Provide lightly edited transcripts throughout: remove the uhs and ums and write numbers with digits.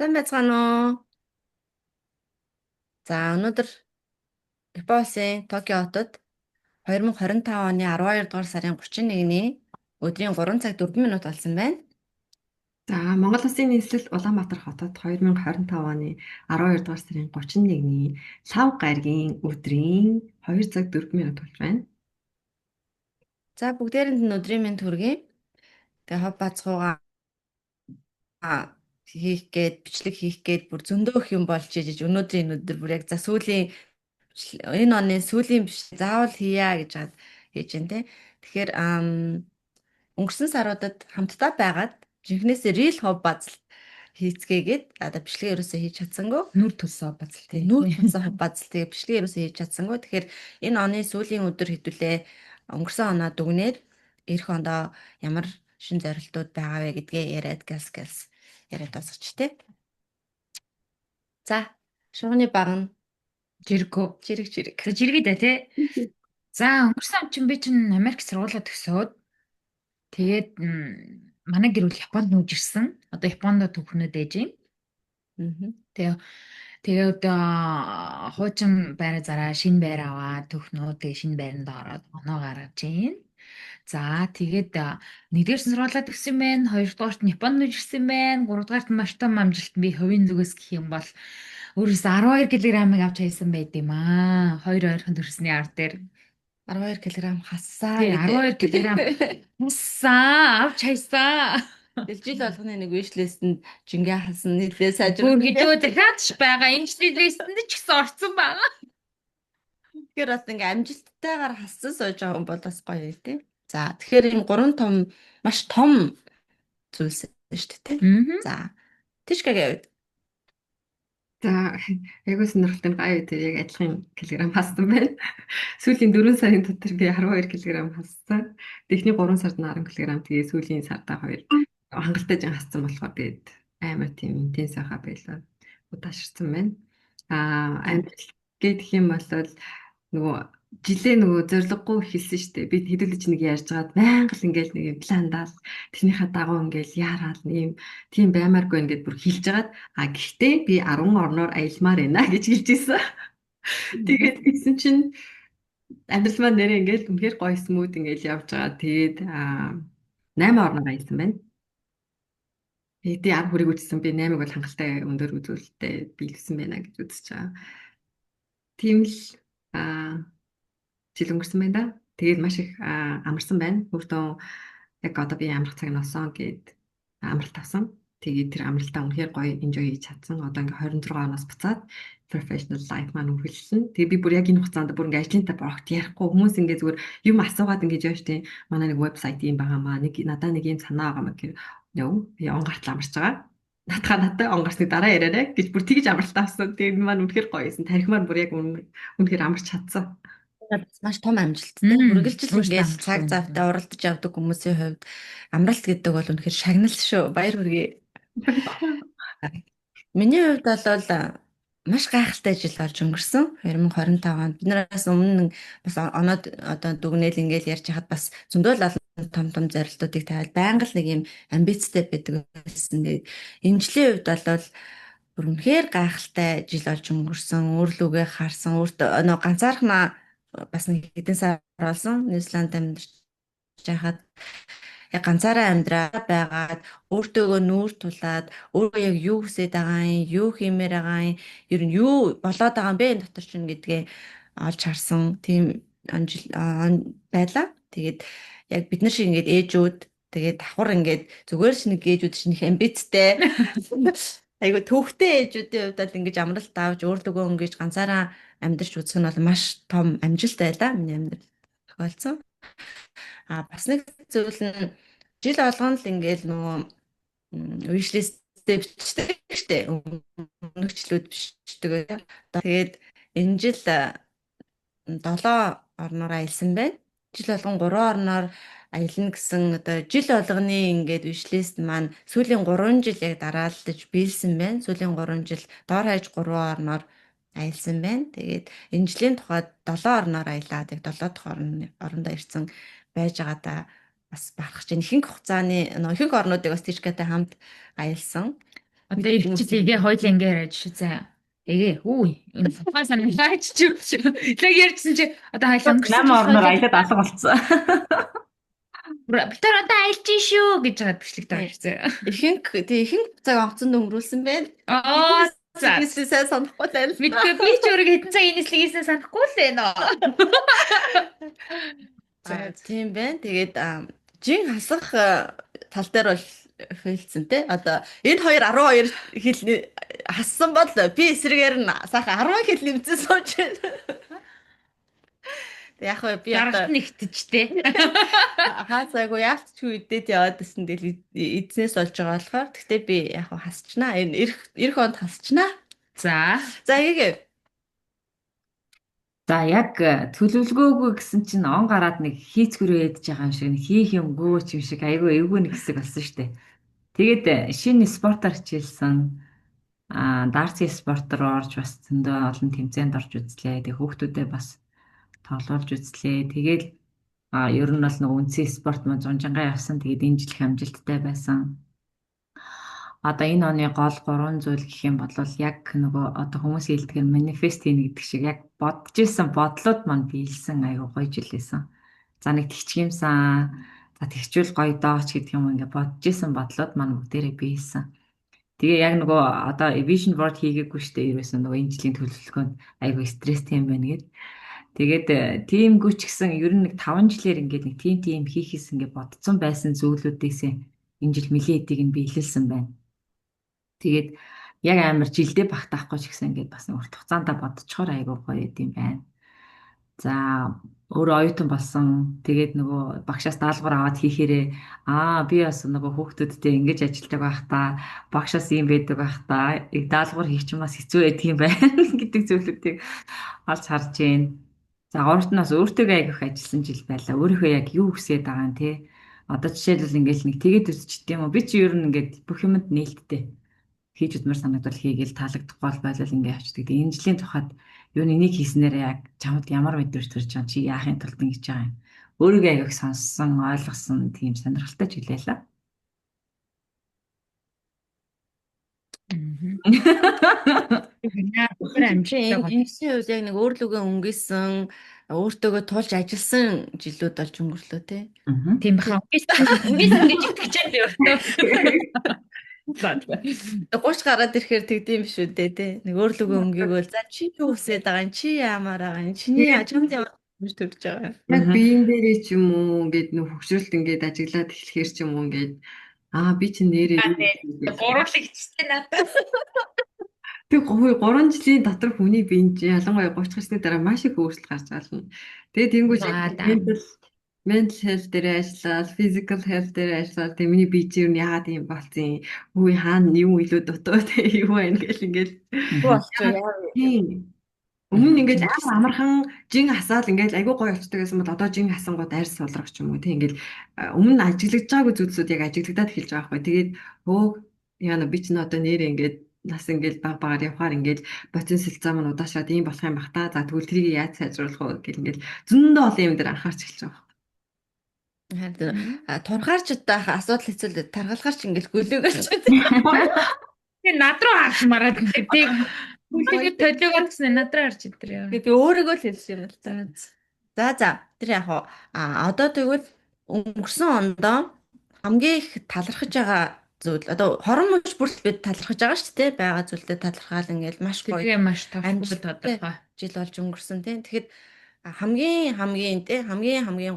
Сайн байцгаана уу? За өнөөдөр Японы улсын Токио хотод 2025 оны 12 дугаар сарын 31-ний өдрийн 3 цаг 4 минут болсон байна. За Монгол Улсын нийслэл Улаанбаатар хотод 2025 оны 12 дугаар сарын 31-ний лав гаригийн өдрийн 2 цаг 4 минут болж байна. За бүгдээрэнд нь өдрийн мэнд хүргэе. Тэгээ хов бацхуугаа хийх гээд бичлэг хийх гээд бүр зөндөө их юм болж ижиж өнөөдрийн өдөр бүр яг за сүүлийн энэ оны сүүлийн биш заавал хийя гэж хаад хийж байна те. Тэгэхээр өнгөрсөн саруудад хамтдаа байгаад жинхнээсээ рил хов базал хийцгээгээд одоо бичлэгээ ерөөсөө хийж чадсангүй. Нүр төлсөө бацал Тэгээ нүүр тулсан хов базал тэгээ бичлэгээ ерөөсөө хийж чадсангүй. Тэгэхээр энэ оны сүүлийн өдөр хэдүүлээ өнгөрсөн оноо дүгнээд эх ондоо ямар шин зорилтууд байгаа вэ гэдгээ яриад гэлс яриад дуусгач тий. За шуганы багна жиргөө. жирэг. За жиргээ дээ тий. За өнгөрсөн он чинь би чинь Америк сургуулаа төгсөөд тэгээд манай гэр бүл Японд нүүж ирсэн. Одоо Японд төвхнөд ээж юм. Аа. Тэгээ тэгээд хуучин байраа зараа шинэ байр аваад төхнөө тэгээ шинэ байранд ороод оноо гаргаж гин. За тэгээд нэгдүгээр сургуулаа төгссөн байна. Хоёрдугаарт нь Японд нүүж ирсэн байна. Гуравдугаарт нь маш том амжилт би хувийн зүгээс гэх юм бол өөрөөсөө 12 кг-ыг авч хайсан байд юм аа. Хоёр ойрхон төрсний ар дээр. 12 кг хассаа Тий, гэдэг. 12 кг хасаа авч хайсан. Тэгэл жил болгоны нэг вишлистэнд жингээ хасан нийлээ Бүр сайжруулсан. хэдөө дахиад ч байгаа. Инженери листэнд ч гэсэн орсон байгаа. Тэгэхээр бас ингээм амжилттайгаар хассан сууж байгаа хүн бол бас гоё юм тий. За тэгэхээр ийм гурван том маш том зүйлс шүү дээ тий. Аа. За Тишкагийн хувьд За айгуу сонирхолтой гай үү тэр яг адилхан килограмм хассан байна. Сүүлийн 4 сарын дотор би 12 кг хассан. Эхний 3 сард нь 10 кг тэгээ сүүлийн сардаа 2 хангалттай жин хассан болохоор тэгээд амар тийм интенс байха байлаа. Удаашрсан байна. Амжилт гэх юм бол нөгөө жилээ нөгөө зориггүй хэлсэн шүү дээ. Би хэдүүлж нэг ярьж байгаад байнга л ингээл нэг юм пландаал тэрнийхээ дагуу ингээл яарал нэг юм тийм баймааргүй ингээд бүр хэлж байгаад гэхдээ би 10 орноор аялмаар байна гэж хэлж ийсэн. Тэгээд гисэн чинь амьдрал маань нэрээ ингээл үнэхээр гоё смууд ингээл явж байгаа. Тэгээд 8 орноор аялсан байна. Тэгээд 10 хүрийг үзсэн би 8-ыг бол хангалттай өндөр үзүүлэлттэй биелсэн байна гэж үзэж байгаа. Тийм л жил өнгөрсөн байна да. Тэгээд маш их амарсан байна. Өөртөө яг одоо би амрах цаг нь олсон гэд амралт авсан. Тэгээд тэр амралтаа үнэхээр гоё enjoy хийж чадсан. Одоо ингээ 26 оноос буцаад professional life маань үргэлжлэн. Тэгээд би бүр яг энэ хугацаанд бүр ингээ ажлынтай борогт ярихгүй хүмүүс ингээ зүгээр юм асуугаад ингээ яаж тийм манай нэг вебсайт юм байгаамаа. Нэг надаа нэг юм санаа байгаа маа гэх ёо би онгорт амарч байгаа. Надад онгорсны дараа яриарай гэж бүр тэгж амралт авсан. Тэгээд маань үнэхээр гоё байсан. Тархимаар бүр яг үнэхээр амарч чадсан. маш том амжилттай. Үргэлжил ингээл цаг завтай уралдаж явдаг хүмүүсийн хувьд амралт гэдэг бол үнэхээр шагнал шүү. Баяр хүргэе. Миний хувьд бол маш гайхалтай жил болж өнгөрсөн. 2025 онд биднээс өмнө бас оноод одоо дүгнээл ингээл ярьж хахад бас зөндөө л том зорилтуудыг тавиад байнга л нэг юм амбицтай байдаг байсан. Тэгээд энэ жилийн хувьд бол бүр үнэхээр гайхалтай жил болж өнгөрсөн. Өөрлөгөө харсан, өөртөө нөө ганцаархнаа бас нэг хэдэн сар болсон. Ньюзиланд амьдарч байхад яг ганцаараа амьдраа байгаад өөртөөгөө нүүр тулаад өөрөө яг юу хүсэж байгаа юм, юу хиймээр байгаа юм, ер нь юу болоод байгаа юм бэ энэ дотор чинь гэдгээ олж харсан тийм байлаа. Тэгээд яг бид нар шиг ингээд ээжүүд тэгээд давхар ингээд зүгээр ч нэг ээжүүд чинь их амбицтай айгу төвхтэй ээжүүдийн хувьд л ингэж амралт авч өөртөөгөө ингэж ганцаараа амьдарч үзэх нь бол маш том амжилт байлаа миний амьдрал тохиолдсон. Бас нэг зүйл нь жил болгоно л ингээл нөгөө wishlist-тэй бичдэг штэ. Өмнөх жилүүд бичдэг. Тэгээд энэ жил 7 орноор аялсан байна. Жил болгон 3 орноор аялна гэсэн одоо жил болгоны ингээд wishlist маань сүүлийн 3 жил яг дараалдаж биелсэн байна. Сүүлийн 3 жил доор хаяж 3 орноор аялсан байна. Тэгээд энэ жилийн тухайд 7 орноор аялаад яг 7 дахь орондоо ирсэн байж байгаадаа бас бахархаж байна. Ихэнх орнуудыг бас Тишкатай хамт аялсан. Одоо ирчихлээ хоёул ингээ яриад шүү заа. Тэгээ хүү энэ тухайн санаач чи яг ярьжсэн чи одоо хайл өнгөрсөн 8 жил орноор хоёул аялаад алга болцсон. бид нар одоо айлж шүү гэж байгаа бичлэгтэй орчихсон. Ихэнх цаг онгоцонд өнгөрүүлсэн байна. Аа за Хэдийгээр сайн санахгүй байна л мэдээ та. би ч өөрөө хэдэн цаг инэслэг хийсэн санахгүй л байна. Тийм байна. Тэгээд жин хасах тал дээр бол хэлсэн те. Одоо энэ хоёр 12 хил хассан бол би эсрэгээр нь сайхан 10 хил нэмсэн сууж байна. Тэг яг хөө би Даргалт одоо нэгтжтэй. хаасаагүй яалтч үедээ яваад гэсэн тэгэл эзнээс олж байгаа болохоор гэхдээ би яг хөө хасчнаа. Энэ эх онд хасчнаа. За. За ийгээ. За яг төлөвлөгөөгүй гэсэн чинь он гараад нэг хийцгүрээ ядж байгаа юм шиг нэг хийх юм гооч юм шиг айгүй эвгүй нэг хэсэг болсон шүү дээ. Тэгээд шинэ спортоор хичээлсэн дартын спорт руу орж бас зөндөө олон тэмцээнд орж үзлээ. Тэгээд хүүхдүүдэд бас тоглуулж үзлээ. Тэгээд ер нь бол нэг үндсэн спорт мөн зунжангаа явсан. Тэгээд энэ жил их амжилттай байсан. Одоо энэ оны гол 3 зүйл гэх юм бол яг нөгөө одоо хүмүүс хэлдэг манифест хийнэ гэдэг шиг яг бодож исэн бодлууд маань биелсэн айгу гоё жил байсан. За нэг тэгчгиймсэн. За тэгчүүл гоё дооч гэдэг юм ингээ бодож исэн бодлууд маань бүгдээрээ биелсэн. Тэгээ яг нөгөө одоо vision board хийгээгүй штэ ерөөсөн нөгөө энэ жилийн төлөвлөгөөнд айгу стресстэй юм байна гэд. Тэгээд тиймгүй ч гэсэн ер нь нэг 5 жилээр ингээд нэг тийм хийхээс ингээд бодсон байсан зүйлүүдээс энэ жил нэлийн эдийг нь биелэлсэн байна. Тэгээд яг амар жилдээ багтаахгүй ч гэсэн ингээд бас урт хугацаанд бодцохоор айгуу гоё юм байна. За өөрөө оюутан болсон. Тэгээд нөгөө багшаас даалгавар аваад хийхээрээ би бас нөгөө хүүхдүүдтэй ингэж ажилладаг байх та багшаас ийм байдаг байх та даалгавар хийх чинь бас хэцүү байдаг юм байна гэдэг зүйлүүдийг олж харж байна. За гуравт нь бас өөртөөгөө аягах ажилласан жил байлаа. Өөрийнхөө яг юу хүсээд байгаа нь те. Одоо жишээлбэл ингээл нэг тэгээд үзчихдэг юм уу? Би чи ер нь ингээд бүх юмд нээлттэй хийж удмаар санагдвал хийгээл таалагдахгүй бол байлал ингээ явчихдаг. Тэгээ энэ жилийн тухайд юу энийг хийснээр яг чамд ямар мэдрэмж төрж байгаа чи яахын тулд ингэж байгаа юм. Өөрийгөө аягах сонссон, ойлгосон тийм сонирхолтой жил байлаа. Энэсийн үед яг нэг өөрлөгөө өнгөсөн, өөртөөгөө тулж ажилласан жилүүд болж өнгөрлөө те. Тийм баха. Өнгөсөн гэж итгэж байгаа юм. 30 гараад ирэхээр тэгдэм биш үү те. Нэг өөрлөгөө өнгөөгөө за чи юу хүсээд байгаа юм? Чи яамаар байгаа юм? Чиний ажимд ямар гэж төрж байгаа юм? Яг биеийн дээрээ ч юм уу ингээд нөх хөвгшрэлт ингээд ажиглаад эхлэхээр ч юм уу ингээд би чи нэрээ Гурлаг эцэстэй надад. тэг 3 жилийн дотор хүний биеийн чинь ялангуяа 30 гарсны дараа маш их өөрчлөлт гарч байгаа юм. Тэгээд тэнгуү mental health дээр ажиллаад, physical health дээр ажиллаад тэг миний бие чинь яагаад юм болцсон үе хаана юу илүү дутуу тэг юу байна гэл ингээд өмнө ингээд амархан жин хасаал ингээд айгүй гоё болчтой гэсэн бол одоо жин хасангууд арьс сулрах ч юм уу тэг ингээд өмнө ажиглаж байгаагүй зүйлсүүд яг ажиглагдаад эхэлж байгаа байхгүй. Тэгээд яана би ч н одоо нэрээ ингээд нас ингээд багаар явхаар ингээд ботин сэлцаа маань удаашаад ийм болох юм бах та. За тэгвэл тэрийг яаж сайжруулах вэ гэл ингээд зөндөө олон юм дээр анхаарч эхэлж байгаа. Турхаарч удаа асуудал хэцүү таргалгаарч ингээд гөлөөгөөч. Тэгээ над руу харж мараад тийм. Гөлөөгөө толиогоо гэсэн над руу харж идэр яа. Би өөрийгөө л хэлсэн юм л та. За тэр яг одоо тэгвэл өнгөрсөн ондоо хамгийн их талархаж байгаа зүйл одоо хорон мөч бүрт бид талархаж байгаа шүү дээ байгаа зүйлдээ талархаал ингээл маш гоё Тэгээ маш товчхон тодорхой жил болж өнгөрсөн тийм тэгэхэд хамгийн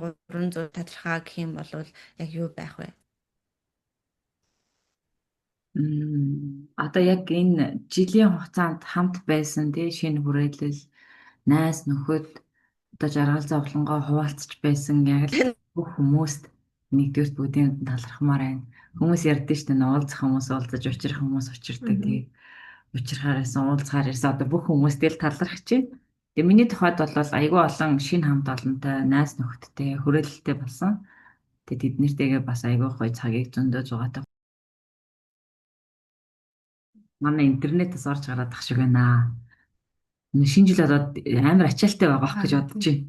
гурван зүйл талархаа гэх юм бол яг юу байх вэ? Одоо яг энэ жилийн хугацаанд хамт байсан тий шинэ хүрээлэл найз нөхөд одоо жаргал зовлонгоо хуваалцж байсан яг л бүх хүмүүст нэгдүгээр бүгдийн талархмаар байна. Хүмүүс ярьдэн шүү дээ уулзах хүмүүс уулзаж учрах хүмүүс учирдаг. Тэгээд учрахаарээс уулзахаар ерөөсөө одоо бүх хүмүүстэй л талархаж байна. Тэгээ миний тухайд бол айгүй олон шинэ хамт олонтой найз нөхөдтэй хүрээлэлтэй болсон. Тэгээд тэднэртэйгээ бас айгүй гоё цагийг зөндөө зугаатай. Манай интернетээс орж гараад ах шиг байна. Шинэ жил одоо амар ачаалттай байгаа гэж бодож байна.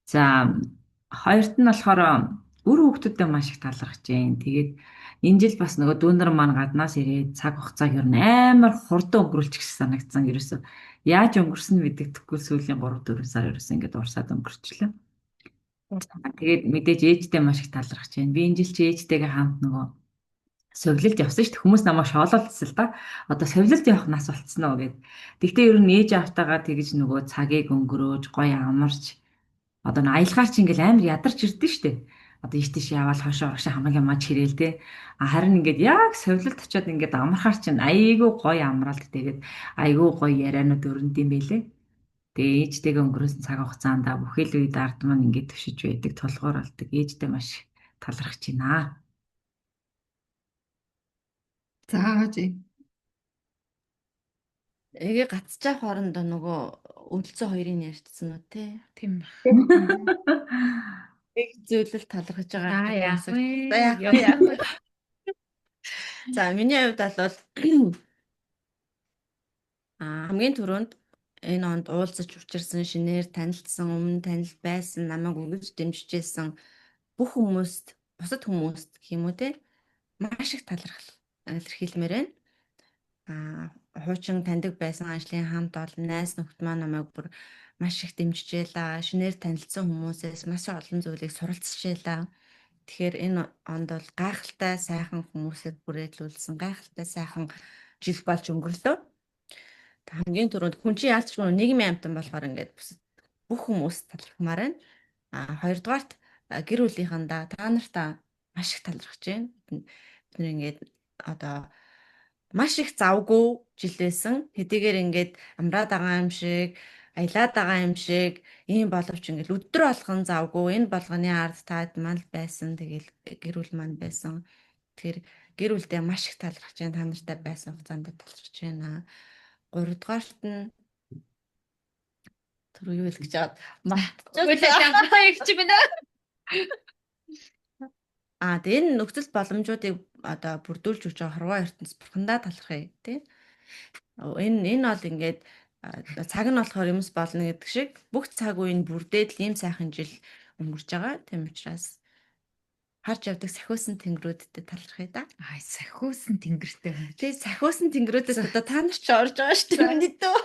За хоёрт нь болохоор үр хүүхдүүдэд маш их талархаж байна. Тэгээд Энэ жил бас нөгөө дүүнер маань гаднаас ирээд цаг хугацааг ер нь амар хурдан өнгөрүүлчих санагдсан ерөөсөө. Яаж өнгөрсөн нь мэддэхгүй сүүлийн 3 4 сар ерөөсөө ингээд урсаад өнгөрчлөө. Тэгээд мэдээж ээжтэй маш их талархаж байна. Би энэ жил чи ээжтэйгээ хамт нөгөө совилалт явсан шүү дээ. Хүмүүс намайг шоололцсон л да. Одоо совилалт явах нас болцсон уу гэд. Тэгтээ ер нь ээж автагаа тэгж нөгөө цагийг өнгөрөөж гоё амарч одоо н аялгаар чи ингээл амар ядарч ирдэ шүү дээ. Одоо ийш тийш яваал хошоо орогш хамаг ямаач хэрээл те. Харин ингээд яг совилалт очиод ингээд амархаар чинь айгүй гоё амраалт тэгээд айгүй гоё ярианууд өрөнд юм байлээ. Тэгээ ээжтэйгээ өнгөрөөсөн цаг хугацаанд бүхэл үед ард маань ингээд төшөж байдаг толгоор болдог. Ээжтэй маш талархаж байна. За жи. Эгээ гацчаа хоорондоо нөгөө өлцөө хоёрын ярьцсан уу те? Тийм. Нэг зүйлэл талархаж байгаа. За яах вэ? За яах вэ? За миний хувьд бол хамгийн түрүүнд энэ онд уулзаж учирсан, шинээр танилцсан, өмнө танил байсан, намайг өгөж дэмжижсэн бүх хүмүүст, бусад хүмүүст гэх юм уу те маш их илэрхийлмээр байна. Хуучин таньдаг байсан ажлын хамт олон найз нөхд маань намайг бүр маш их дэмжижээлаа. Шинээр танилцсан хүмүүсээс маш олон зүйлийг суралцжээлаа. Тэгэхээр энэ онд бол гайхалтай сайхан хүмүүсийг бүрэлдүүлсэн, гайхалтай сайхан жил болж өнгөрлөө. Хамгийн түрүүнд хүн чинь яалч нийгмийн амьтан болохоор ингээд бүх хүмүүс талархмаар байна. Хоёрдугаарт гэр бүлийнхэндээ та нартаа маш их талархаж байна. Бид нэр ингээд одоо маш их завгүй жил байсан. Хэдийгээр ингээд амраад байгаа юм шиг, аялаад байгаа юм шиг ийм боловч ингээд өдөр болгон завгүй энэ болгоны ард таад маань байсан. Тэгэл гэр бүл маань байсан. Тэгэхээр гэр бүлдээ маш их талархаж байна. Та нартай байсан хугацаанд талархаж байна. Гуравдугаарт нь түрүү юу хэлэх гэж чад Үлээ их чи бинэ. тэгээ энэ нөхцөл боломжуудыг одоо бүрдүүлж өгч байгаа хорвоо ертөнц бурхандаа талархъя тий. Энэ бол ингээд цаг нь болохоор юмс болно гэдэг шиг бүх цаг үеийн бүрдээд л ийм сайхан жил өнгөрч байгаа. Тийм учраас харж явдаг сахиусан тэнгэрүүдтэй талархъя да. Сахиусан тэнгэртэй. Тий сахиусан тэнгэрүүдээс одоо та нар ч орж байгаа шүү дээ. Миний дөө.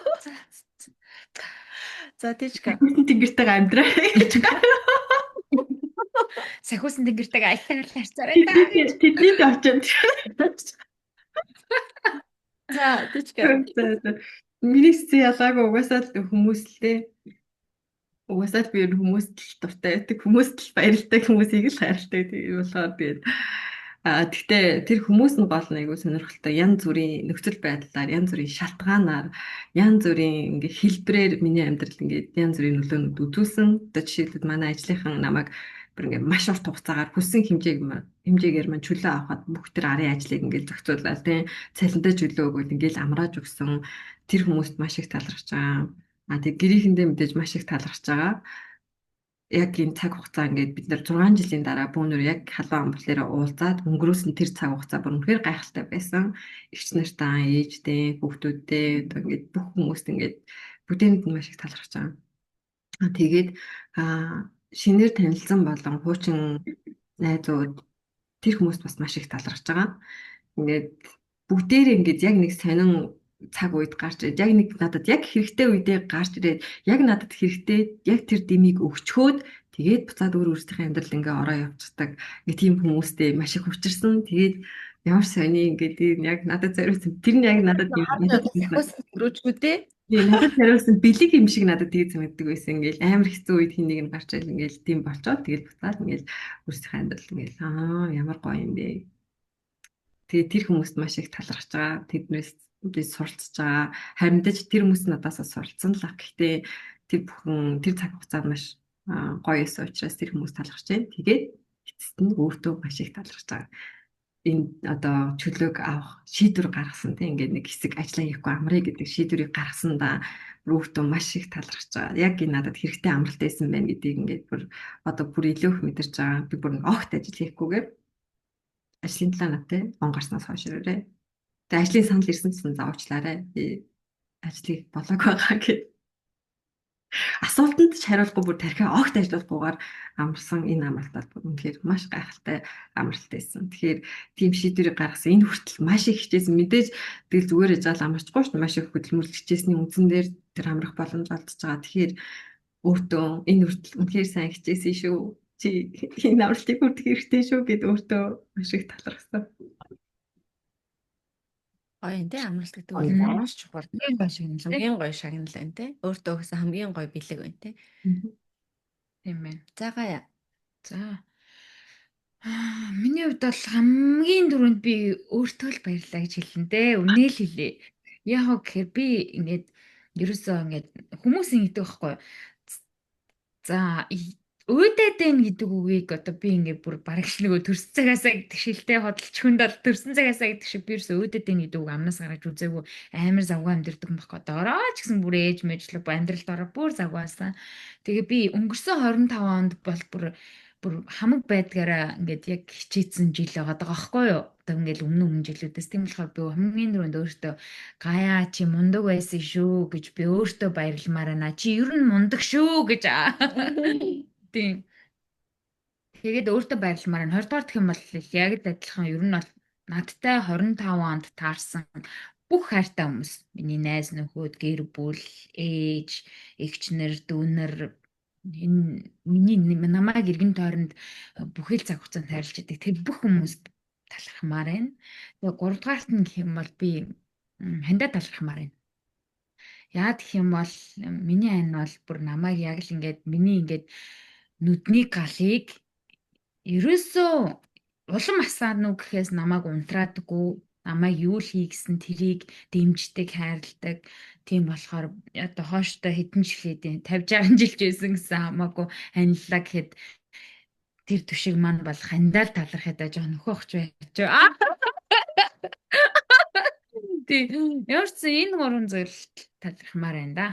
За тийчка. Тэнгэртэйгээ амьдраа гэж. Сахиусан тэнгэртэйгээ аялал харьцаарай да. Тэдний очиод. За тийчка. Миний цэцэн ялаагүй угаасаа л хүмүүс л дээ. Угаасаа л би хүмүүст л дуртай байдаг. Хүмүүст л баярлдаг, хүмүүсийг л хайрладаг. Тийм болохоор би гэхдээ тэр хүмүүс нь гол нь айгүй сонирхолтой янз бүрийн нөхцөл байдлаар, янз бүрийн шалтгаанаар, янз бүрийн ингээ хэлбэрээр миний амьдрал ингээ янз бүрийн нөлөөнүүд үзүүлсэн. Одоо жишээлбэл манай ажлынхан намайг бүр ингээ маш урт хугацаагаар хүссэн хэмжээгээр маань чөлөө авахад бүх тэр арын ажлыг ингээ зохицуулаад тийм цалинтай чөлөө өгөөл ингээл амрааж өгсөн. Тэр хүмүүст маш их талархаж байгаа. Тэг гэрийнхэндээ мэдээж маш их талархаж байгаа. Яг энэ цаг хугацаа ингээд бид нар 6 жилийн дараа бүүнөр яг халуун амбарлаараа уулзаад өнгөрөөсөн тэр цаг хугацаа бүр үнэхээр гайхалтай байсан. Эгч нартаа, ээжтэй, хүүхдүүдтэй одоо ингээд бүх хүмүүст ингээд бүтэнд нь маш их талархаж байгаа. Тэгээд шинээр танилцсан болон хуучин найзууд тэр хүмүүст бас маш их талархаж байгаа. Ингээд бүгдээр ингээд яг нэг сонин цаг үед гарч ирээд яг нэг надад яг хэрэгтэй үедээ гарч ирээд яг надад хэрэгтэй яг тэр дэмийг өгчхөөд тэгээд буцаад өөрсдийнхээ амьдрал ингээ ороо явцдаг ингээ тийм хүмүүстэй маш их учирсан. Тэгээд ямар сони ингээд яг надад зориулсан тэр нь яг надад рүүчгүй дээ. Надад зориулсан бэлэг юм шиг надад тийг зэмэгдэг байсан. Ингээл амар хэцүү үед хин нэг нь гарч ирэл ингээл тийм болчоод тэгээд буцаад ингээл өөрсдийнхээ амьдрал ингээл ямар гоё юм бэ. Тэгээд тэр хүмүүст маш их талархаж байгаа. Тэднээс би суралцж байгаа. Харин ч тэр хүмүүс надаас суралцсан л ах. Гэхдээ тэр бүхэн тэр цаг хугацаанд маш гоё байсан учраас тэр хүмүүс талархаж байна. Тэгээд эцэст нь өөртөө маш их талархаж байгаа. Энэ одоо чөлөөг авах шийдвэр гаргасан тийм ингээд нэг хэсэг ажиллаа хийхгүй амрыг гэдэг шийдвэрийг гаргасан да өөртөө маш их талархаж байгаа. Яг энэ надад хэрэгтэй амралт байсан байна гэдгийг ингээд бүр одоо бүр илүү их мэдэрч байгаа. Би бүр огт ажил хийхгүйгээр ажлын талаа надтай он гарснаас хойш ирээрээ. Тэгээ ажлын санал ирсэн гэсэн заавчлаарай. Би ажлыг болоог байгаа гэд. асуултанд ч хариулахгүй бүр тархиа огт ажиллуулгүйгээр амарсан энэ амралтад бүр үнэхээр маш гайхалтай амралт байсан. Тэгэхээр тийм шийдвэрийг гаргасан энэ хүртэл маш их хичээсэн. Мэдээж тэгэл зүгээр яжаал амарчгүй шүү дээ. Маш их хөдөлмөрлөж хичээсний үндсэн дээр тэр амрах боломж олдож байгаа. Тэгэхээр өөртөө энэ хүртэл үнэхээр сайн хичээсэн шүү. Чи энэ амралтыг хүртэх хэрэгтэй шүү гэд өөртөө маш их талархсан. Гоё энэ амралт гэдэг Гоё. үл маш чухал. Хамгийн гоё шагнал, хамгийн гоё шагнал байна те. Өөртөө өгсөн хамгийн гоё бэлэг байна те. Тийм байна. За гаяа. За. Миний хувьд бол хамгийн түрүүнд би өөртөө л баярлалаа гэж хэлнэ дээ. Үнээ л хэлээ. Яг гоо гэхээр би ингээд ерөөсөө ингээд хүмүүс ингэдэг байхгүй юу? За өөдөөдэн гэдэг үгийг одоо би ингээд бүр бараг ч нөгөө төрсөн цагаасаа гэдэг шилтэй хөдөлч хүнд бол төрсөн цагаасаа гэдэг шиг би ерөөсөө өөдөөдэн гэдэг үг амнаас гаргаж үзээгүй амар завгүй амьдэрдэг юм баггүй. Доороо ч гэсэн бүр ээж мэжлэг амьдрал доороо бүр завгаасан. Тэгээ би өнгөрсөн 25 онд бол бүр хамаг байдгаараа ингээд яг хичээсэн жил байгаа байхгүй юу? Одоо ингээд өмнө жилүүдээс тийм болохоор би хамгийн түрүүнд өөртөө гаяа чи мундаг байсан шүү гэж би өөртөө баярламаар байна. Чи ер нь мундаг шүү гэж. Тийм. Тэгээд өөртөө баярламаар байна. 20 дугаар гэх юм бол яг л адилхан ер нь бол надтай 25 онд таарсан бүх хайртай хүмүүс. Миний найз нөхөд, гэр бүл, ээж, эгчнэр, дүүнэр энэ миний намайг эргэн тойронд бүхэл цаг хугацаанд хайрлаж идэг. Тэр бүх хүмүүст талархмаар байна. Тэгээ 3 дугаарт нь гэх юм бол би хандаа талархмаар байна. Яа гэх юм бол миний ань бол бүр намайг яг л ингээд миний ингээд нүдний галыг ерөөсөө улам асаад нүг гэхээс намайг унтраадаггүй, намайг юу л хийгсэн тэрийг дэмждэг, хайрладаг. Тийм болохоор одоо хооштой хэдэн жил хэдийн 50 60 жил жийсэн гэсэн хамаагүй анилаа гэхэд тэр түшиг маань бол хандаал талархаад байж байгаа нөхөө өгч байж. Тийм. Ямар ч энэ гурван зүйл талархмаар байна да.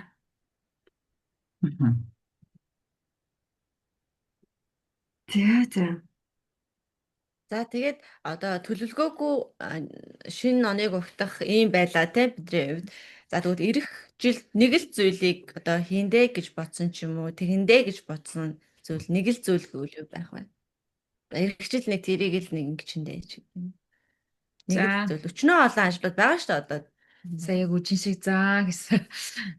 За. За тэгээд одоо төлөвлөгөөгүй шинэ оныг өгдөх ийм байлаа те бидний хувьд. За тэгвэл ирэх жилд нэг л зүйлийг одоо хийндэ гэж бодсон ч юм уу, тэгэндэ гэж бодсон зүйл нэг л зүйл гэвэл юу байх вэ? Ирэх жил нэг тэрийг л нэг ингэчэндэ ч юм. Нэг л зүйл. Өчнөө олон ажлууд байгаа шүү дээ одоо. За яг үжин шиг заа гэсэн.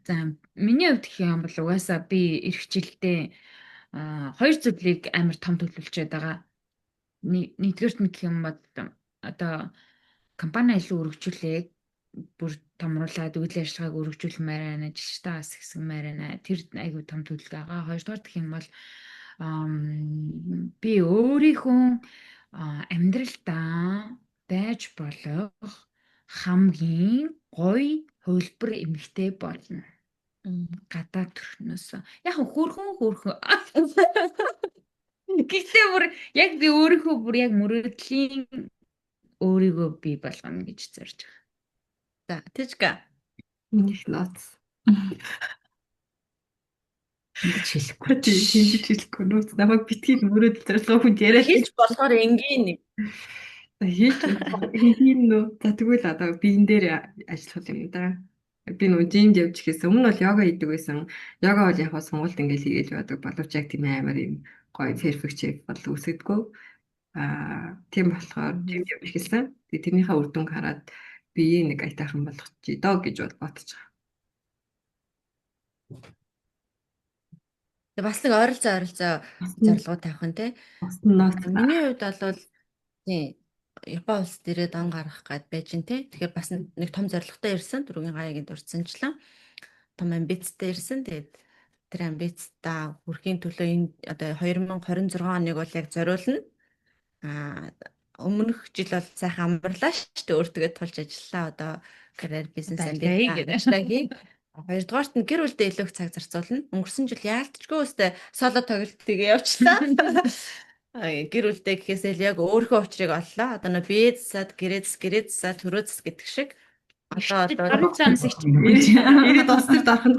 За миний хувьд гэх юм бол угаасаа би ирэх жилдээ хоёр зүйлийг амар том төлөвлөж байгаа. Нэгдүгээрт нь гэх юм бол одоо компани илүү өргөжүүлээ бүр томруулаад үйл ажиллагааг өргөжүүлмээр байна, ажилтнаас ихсгмээр байна. Тэр айгүй том төлөвлөгөө байгаа. Хоёрдугаар гэх юм бол би өөрийнхөө амьдралдаа байж болох хамгийн гоё хөлбөр эмэгтэй болно. Гадаад төрхнөөс. Яг хөөрхөн. Гэхдээ бүр яг би өөрийнхөө бүр яг мөрөөдлийн өөрийгөө бий болгоно гэж зорж байгаа. За, Тэжка. Минийх ноц. Ингэж хэлэхгүй. Ингэж хэлэхгүй нууц. Намайг битгий мөрөөдөл зорилгоо хүн яриад Хийж болохоор энгийн. хийж энгийн нөө. За тэгвэл одоо биен дээр ажиллах юм да. Би нөө жимд явж ихээс өмнө бол йога хийдэг байсан. Йога бол яг хаа сонголт ингээл хийгээд байдаг. Боловч яг тийм амар юм гоё перфект шейп бол үсэгдэггүй. Тийм болохоор жимд явж ихсэн. Тэгээ тэрнийхээ үр дүнг хараад би нэг айтайхан болгочих доо гэж бодож байгаа. Тэгээ бас нэг ойролцоо зорилгоо тавих нь те. Миний хувьд бол тийм Япон улс дээрээ дан гарах гээд байж ин те. Тэгэхээр бас нэг том зорилготой ирсэн. Дөрвийн гаягийн дурдсанчлан том амбицтай ирсэн. Тэгээд тэр амбицтай хүрэхийн төлөө энэ одоо 2026 оныг бол яг зориулна. Өмнөх жил бол сайхан амарлаа шүү дээ. Өөртөө тулж ажиллаа. Одоо карьер бизнес амбицтай. Хоёрдугаарт нь гэр бүлдээ илүү их цаг зарцуулна. Өнгөрсөн жил яалтчгүй өстэй соло тоглолтыг явуулсан. Гэр бүлдээ гэхээсээ яг өөрийнхөө учрыг оллоо. Одоо нөө бийцсад, гэрээцсад, төрөөцс гэдэг шиг. Одоо 10 цаанаас их ирээд устдэр дархан.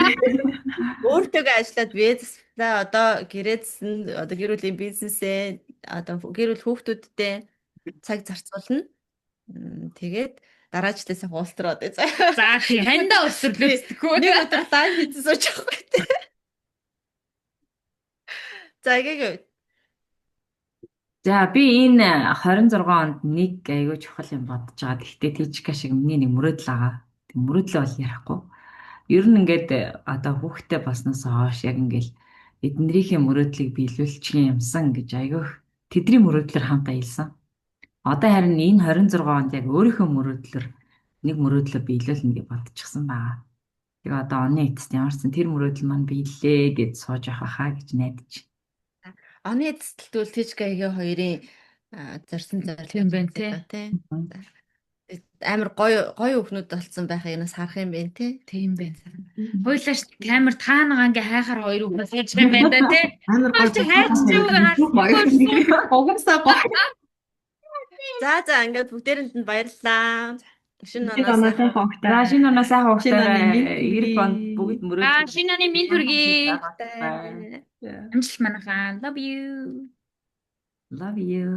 өөртөө ажиллаад бийцсаа одоо гэрээцсэн одоо гэр бүлийн бизнесээ одоо гэр бүл хүүхдүүдтэй цаг зарцуулна. Тэгээд дараачлаасаа хуултраад. За тий хандаа өсвөрлөөсдөггүй. Нэг өдөр лайв хийсэн сууж байгаа. За эгээгээ. За би энэ 26 онд нэг айгүй чухал юм бодож байгаа. Гэхдээ тийчка шиг миний нэг мөрөөдөл байгаа. Тэг мөрөөдлөө бол ярихгүй. Ер нь ингээд одоо хүүхдтэй болсноос хойш яг ингээд эднэрийнхээ мөрөөдлийг биелүүлчих юмсан гэж айгүй тэдний мөрөөдлөөр хамт аялсан. Одоо харин энэ 26 онд яг өөрийнхөө мөрөөдлөөр нэг мөрөөдлөө биелүүлнэ гэж бодчихсон байгаа. Тэгээ одоо оны эцэст ямарсан тэр мөрөөдөл маань биелээ гэж сууж явах хаа гэж найдаж. Оны эцэстэлтүүл Тижкагийн хоёрын зорьсон Тийм зорилго байна тий. тий. Амар гоё өхнүүд болсон байхыг нас харах юм байна тий. Тийм байна. Хойлоош камер таанагаа ингээ хайхаар хоёр үг болж юм байна да тий. Амар гоё Чи хайрч юу угсаа гоё. За ингээд бүгдээрэнд нь баярлалаа. Шинэ Бид оноо сайн оноос хогтой. За шинэ оноо сайхан Шинэ оны хугацаа минь 90 онд бүгд мөрөөдөл. шинэ оны минь төргий. баярлалаа. Амжилт манайхаа. Love you. Love you.